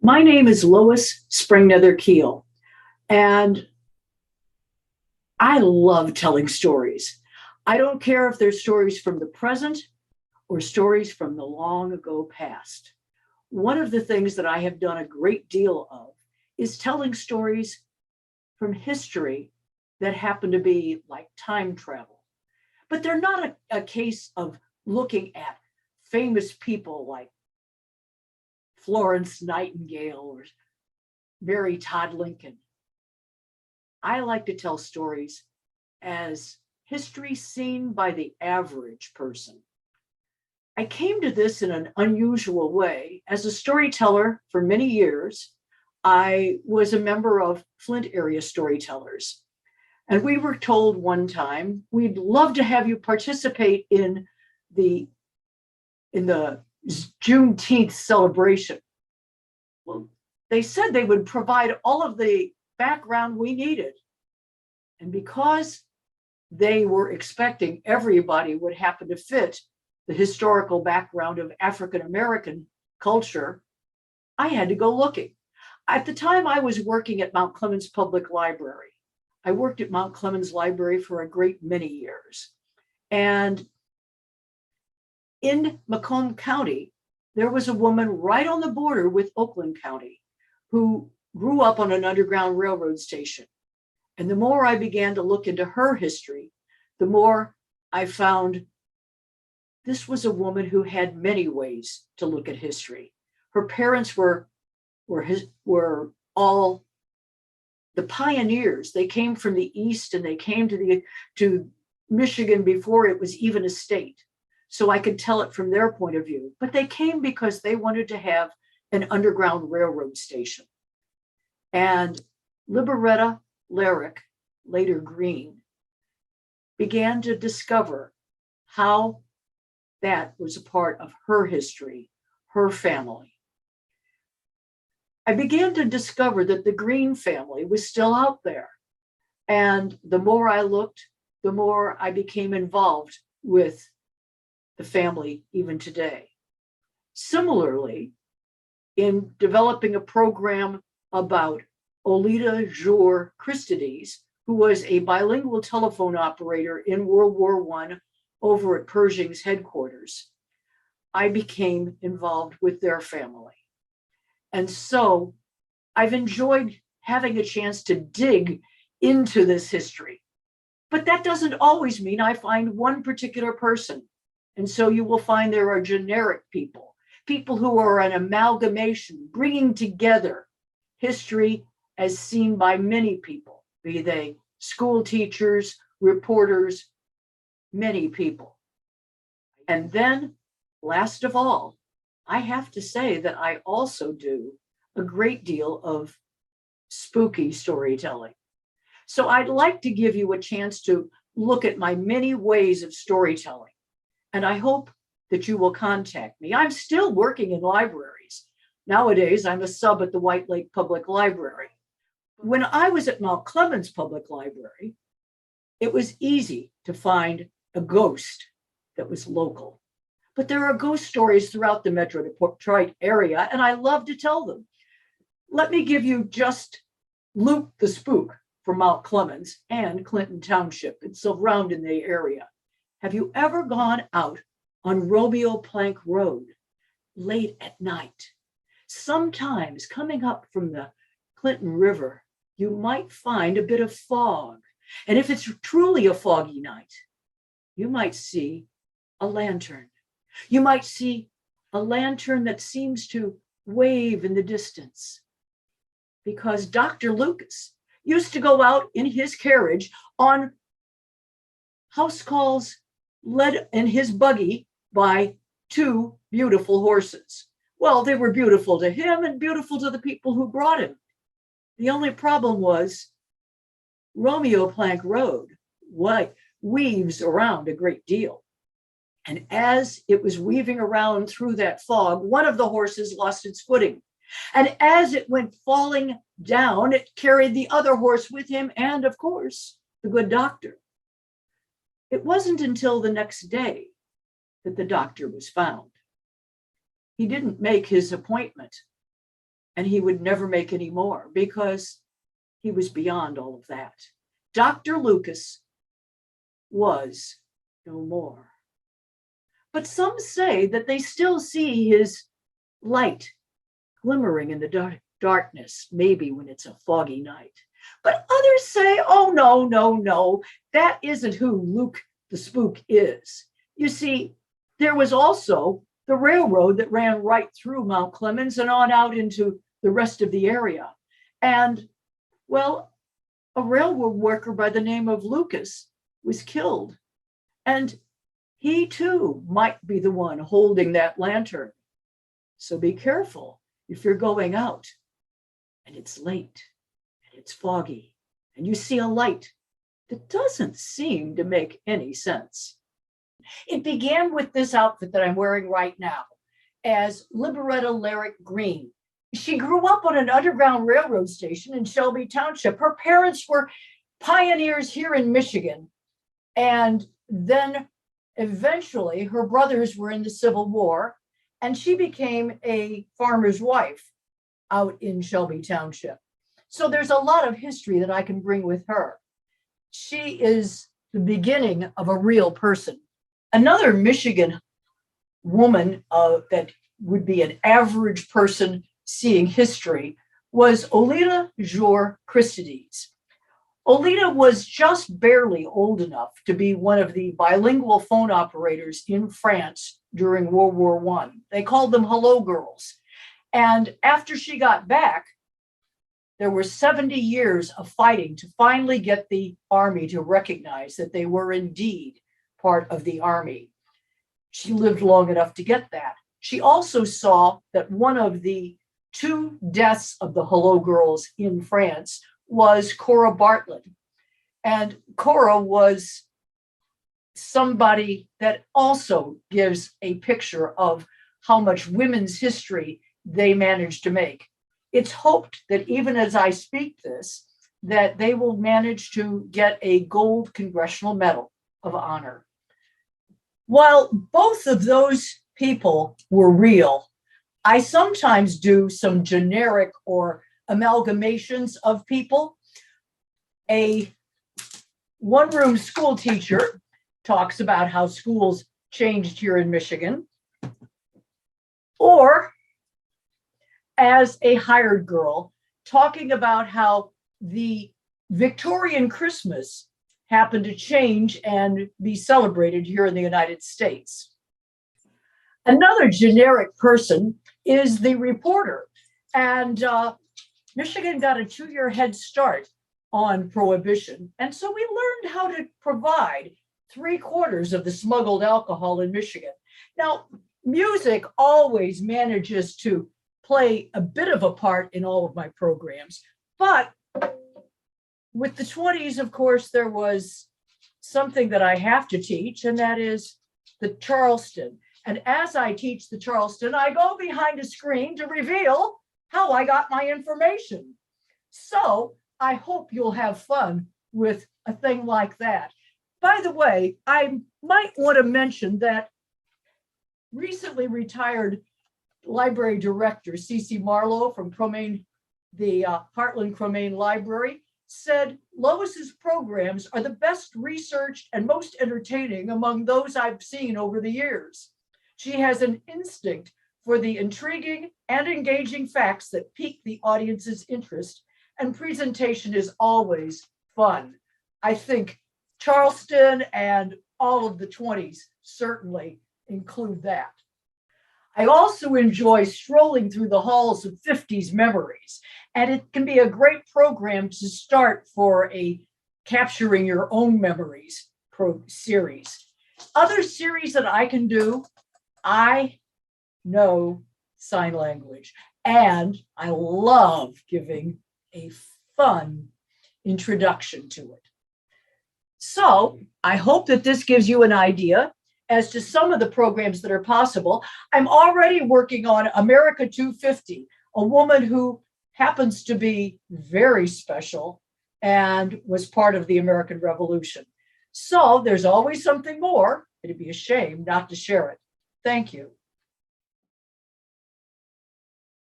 My name is Lois Sprengnether Keel, and I love telling stories. I don't care if they're stories from the present or stories from the long ago past. One of the things that I have done a great deal of is telling stories from history that happen to be like time travel. But they're not a case of looking at famous people like Florence Nightingale or Mary Todd Lincoln. I like to tell stories as history seen by the average person. I came to this in an unusual way. As a storyteller for many years, I was a member of Flint area storytellers. And we were told one time, we'd love to have you participate the in the Juneteenth celebration. Well, they said they would provide all of the background we needed. And because they were expecting everybody would happen to fit the historical background of African American culture, I had to go looking. At the time, I was working at Mount Clemens Public Library. I worked at Mount Clemens Library for a great many years. And in Macomb County, there was a woman right on the border with Oakland County who grew up on an underground railroad station. And the more I began to look into her history, the more I found this was a woman who had many ways to look at history. Her parents were all the pioneers. They came from the East and they came to Michigan before it was even a state. So I could tell it from their point of view. But they came because they wanted to have an underground railroad station. And Liberetta Lyric, later Green, began to discover how that was a part of her history, her family. I began to discover that the Green family was still out there. And the more I looked, the more I became involved with the family even today. Similarly, in developing a program about Olita Jour Christides, who was a bilingual telephone operator in World War I over at Pershing's headquarters, I became involved with their family. And so I've enjoyed having a chance to dig into this history. But that doesn't always mean I find one particular person. And so you will find there are generic people who are an amalgamation, bringing together history as seen by many people, be they school teachers, reporters, many people. And then, last of all, I have to say that I also do a great deal of spooky storytelling. So I'd like to give you a chance to look at my many ways of storytelling. And I hope that you will contact me. I'm still working in libraries. Nowadays, I'm a sub at the White Lake Public Library. When I was at Mount Clemens Public Library, it was easy to find a ghost that was local. But there are ghost stories throughout the Metro Detroit area, and I love to tell them. Let me give you just Luke the Spook from Mount Clemens and Clinton Township. It's around in the area. Have you ever gone out on Romeo Plank Road late at night? Sometimes coming up from the Clinton River, you might find a bit of fog. And if it's truly a foggy night, you might see a lantern. You might see a lantern that seems to wave in the distance. Because Dr. Lucas used to go out in his carriage on house calls led in his buggy by two beautiful horses. Well, they were beautiful to him and beautiful to the people who brought him. The only problem was Romeo Plank Road weaves around a great deal. And as it was weaving around through that fog, one of the horses lost its footing. And as it went falling down, it carried the other horse with him and, of course, the good doctor. It wasn't until the next day that the doctor was found. He didn't make his appointment and he would never make any more because he was beyond all of that. Dr. Lucas was no more. But some say that they still see his light glimmering in the darkness, maybe when it's a foggy night. But others say, oh, no, no, no, that isn't who Luke the Spook is. You see, there was also the railroad that ran right through Mount Clemens and on out into the rest of the area. And, well, a railroad worker by the name of Lucas was killed. And he too might be the one holding that lantern. So be careful if you're going out and it's late and it's foggy and you see a light that doesn't seem to make any sense. It began with this outfit that I'm wearing right now as Liberetta Lyric Green. She grew up on an underground railroad station in Shelby Township. Her parents were pioneers here in Michigan. And then eventually her brothers were in the Civil War, and she became a farmer's wife out in Shelby Township. So there's a lot of history that I can bring with her. She is the beginning of a real person. Another Michigan woman that would be an average person seeing history was Olita Jour Christides. Olita was just barely old enough to be one of the bilingual phone operators in France during World War I. They called them hello girls. And after she got back, there were 70 years of fighting to finally get the army to recognize that they were indeed part of the army. She lived long enough to get that. She also saw that one of the 2 deaths of the hello girls in France was Cora Bartlett. And Cora was somebody that also gives a picture of how much women's history they managed to make. It's hoped that even as I speak this, that they will manage to get a gold Congressional Medal of Honor. While both of those people were real, I sometimes do some generic or amalgamations of people. A one-room school teacher talks about how schools changed here in Michigan, or as a hired girl talking about how the Victorian Christmas happened to change and be celebrated here in the United States. Another generic person is the reporter. And Michigan got a 2-year head start on Prohibition. And so we learned how to provide 3/4 of the smuggled alcohol in Michigan. Now, music always manages to play a bit of a part in all of my programs. But with the 20s, of course, there was something that I have to teach, and that is the Charleston. And as I teach the Charleston, I go behind a screen to reveal how I got my information. So I hope you'll have fun with a thing like that. By the way, I might want to mention that recently retired library director C.C. Marlowe from Cromaine, the Heartland Cromaine Library, said Lois's programs are the best researched and most entertaining among those I've seen over the years. She has an instinct for the intriguing and engaging facts that pique the audience's interest, and presentation is always fun. I think Charleston and all of the 20s certainly include that. I also enjoy strolling through the halls of 50s memories, and it can be a great program to start for a Capturing Your Own Memories series. Other series that I can do, I know sign language, and I love giving a fun introduction to it. So I hope that this gives you an idea as to some of the programs that are possible. I'm already working on America 250, a woman who happens to be very special and was part of the American Revolution. So there's always something more. It'd be a shame not to share it. Thank you.